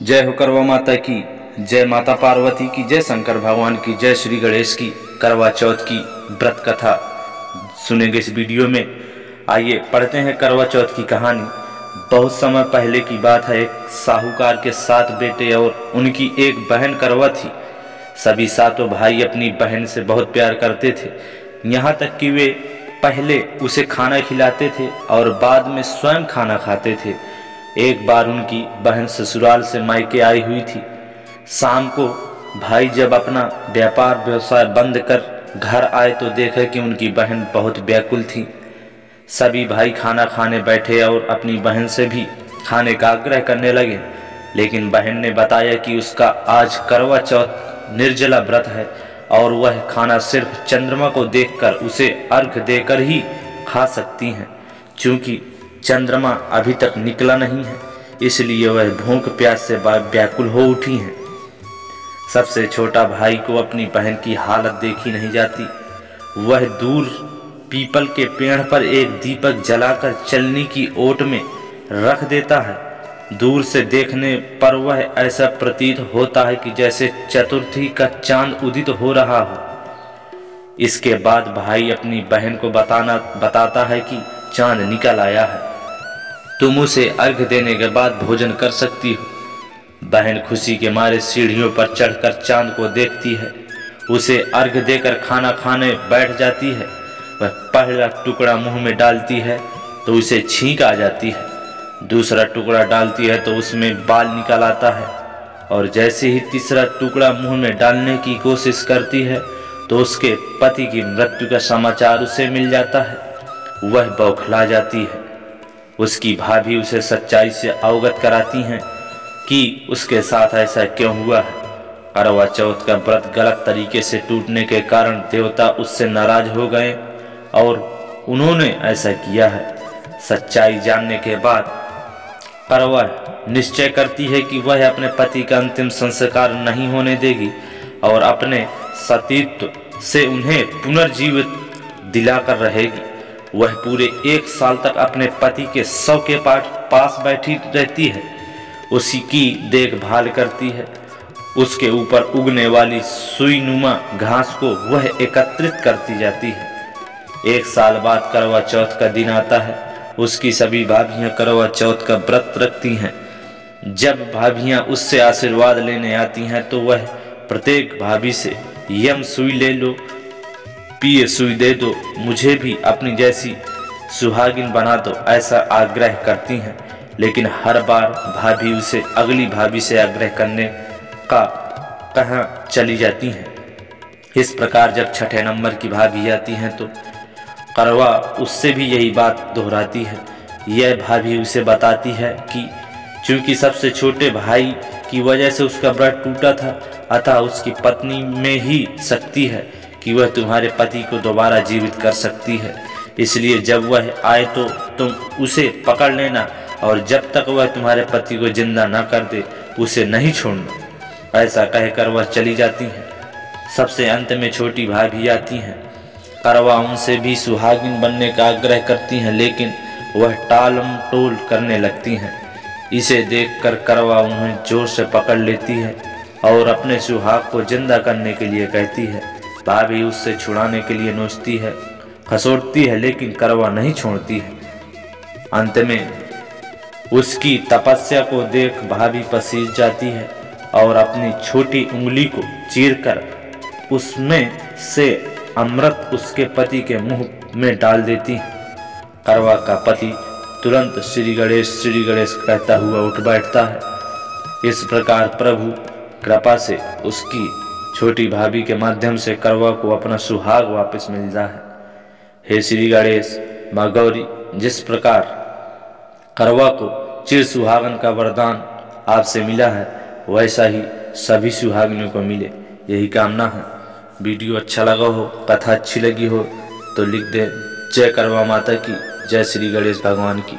जय हो करवा माता की, जय माता पार्वती की, जय शंकर भगवान की, जय श्री गणेश की। करवा चौथ की व्रत कथा सुनेंगे इस वीडियो में। आइए पढ़ते हैं करवा चौथ की कहानी। बहुत समय पहले की बात है। एक साहूकार के 7 बेटे और उनकी एक बहन करवा थी। सभी 7 भाई अपनी बहन से बहुत प्यार करते थे, यहाँ तक कि वे पहले उसे खाना खिलाते थे और बाद में स्वयं खाना खाते थे। एक बार उनकी बहन ससुराल से मायके आई हुई थी। शाम को भाई जब अपना व्यापार व्यवसाय बंद कर घर आए तो देखा कि उनकी बहन बहुत व्याकुल थी। सभी भाई खाना खाने बैठे और अपनी बहन से भी खाने का आग्रह करने लगे, लेकिन बहन ने बताया कि उसका आज करवा चौथ निर्जला व्रत है और वह खाना सिर्फ चंद्रमा को देखकर उसे अर्घ देकर ही खा सकती हैं। चूँकि चंद्रमा अभी तक निकला नहीं है, इसलिए वह भूख प्यास से व्याकुल हो उठी हैं। सबसे छोटा भाई को अपनी बहन की हालत देखी नहीं जाती। वह दूर पीपल के पेड़ पर एक दीपक जलाकर चलनी की ओट में रख देता है। दूर से देखने पर वह ऐसा प्रतीत होता है कि जैसे चतुर्थी का चांद उदित हो रहा हो। इसके बाद भाई अपनी बहन को बताता है कि चांद निकल आया है, तुम उसे अर्घ देने के बाद भोजन कर सकती हो। बहन खुशी के मारे सीढ़ियों पर चढ़कर चांद को देखती है। उसे अर्घ देकर खाना खाने बैठ जाती है। वह पहला टुकड़ा मुंह में डालती है तो उसे छींक आ जाती है। दूसरा टुकड़ा डालती है तो उसमें बाल निकल आता है, और जैसे ही तीसरा टुकड़ा मुंह में डालने की कोशिश करती है तो उसके पति की मृत्यु का समाचार उसे मिल जाता है। वह बौखला जाती है। उसकी भाभी उसे सच्चाई से अवगत कराती हैं कि उसके साथ ऐसा क्यों हुआ है। करवा चौथ का व्रत गलत तरीके से टूटने के कारण देवता उससे नाराज हो गए और उन्होंने ऐसा किया है। सच्चाई जानने के बाद करवा निश्चय करती है कि वह अपने पति का अंतिम संस्कार नहीं होने देगी और अपने सतीत्व से उन्हें पुनर्जीवित दिलाकर रहेगी। वह पूरे 1 साल तक अपने पति के शव के पास बैठी रहती है, उसी की देखभाल करती है। उसके ऊपर उगने वाली सुईनुमा घास को वह एकत्रित करती जाती है। 1 साल बाद करवा चौथ का दिन आता है। उसकी सभी भाभियां करवा चौथ का व्रत रखती हैं। जब भाभियां उससे आशीर्वाद लेने आती हैं तो वह प्रत्येक भाभी से यम सुई ले लो, पिए सुई दे दो, मुझे भी अपनी जैसी सुहागिन बना दो, ऐसा आग्रह करती हैं। लेकिन हर बार भाभी उसे अगली भाभी से आग्रह करने का कहाँ चली जाती हैं। इस प्रकार जब 6ठे नंबर की भाभी आती हैं तो करवा उससे भी यही बात दोहराती है। यह भाभी उसे बताती है कि चूंकि सबसे छोटे भाई की वजह से उसका व्रत टूटा था, अतः उसकी पत्नी में ही शक्ति है कि वह तुम्हारे पति को दोबारा जीवित कर सकती है। इसलिए जब वह आए तो तुम उसे पकड़ लेना और जब तक वह तुम्हारे पति को जिंदा न कर दे उसे नहीं छोड़ना। ऐसा कहकर वह चली जाती हैं। सबसे अंत में छोटी भाभी आती हैं। करवा उनसे भी सुहागिन बनने का आग्रह करती हैं, लेकिन वह टालमटोल करने लगती हैं। इसे देखकर करवा उन्हें जोर से पकड़ लेती है और अपने सुहाग को जिंदा करने के लिए कहती है। भाभी उससे छुड़ाने के लिए नोचती है, खसोटती है, लेकिन करवा नहीं छोड़ती है। अंत में उसकी तपस्या को देख भाभी पसीज जाती है और अपनी छोटी उंगली को चीरकर उसमें से अमृत उसके पति के मुंह में डाल देती है। करवा का पति तुरंत श्री गणेश कहता हुआ उठ बैठता है। इस प्रकार प्रभु कृपा से उसकी छोटी भाभी के माध्यम से करवा को अपना सुहाग वापस मिलता है। हे श्री गणेश, माँ गौरी, जिस प्रकार करवा को चिर सुहागन का वरदान आपसे मिला है, वैसा ही सभी सुहागिनों को मिले, यही कामना है। वीडियो अच्छा लगा हो, कथा अच्छी लगी हो तो लिख दे जय करवा माता की, जय श्री गणेश भगवान की।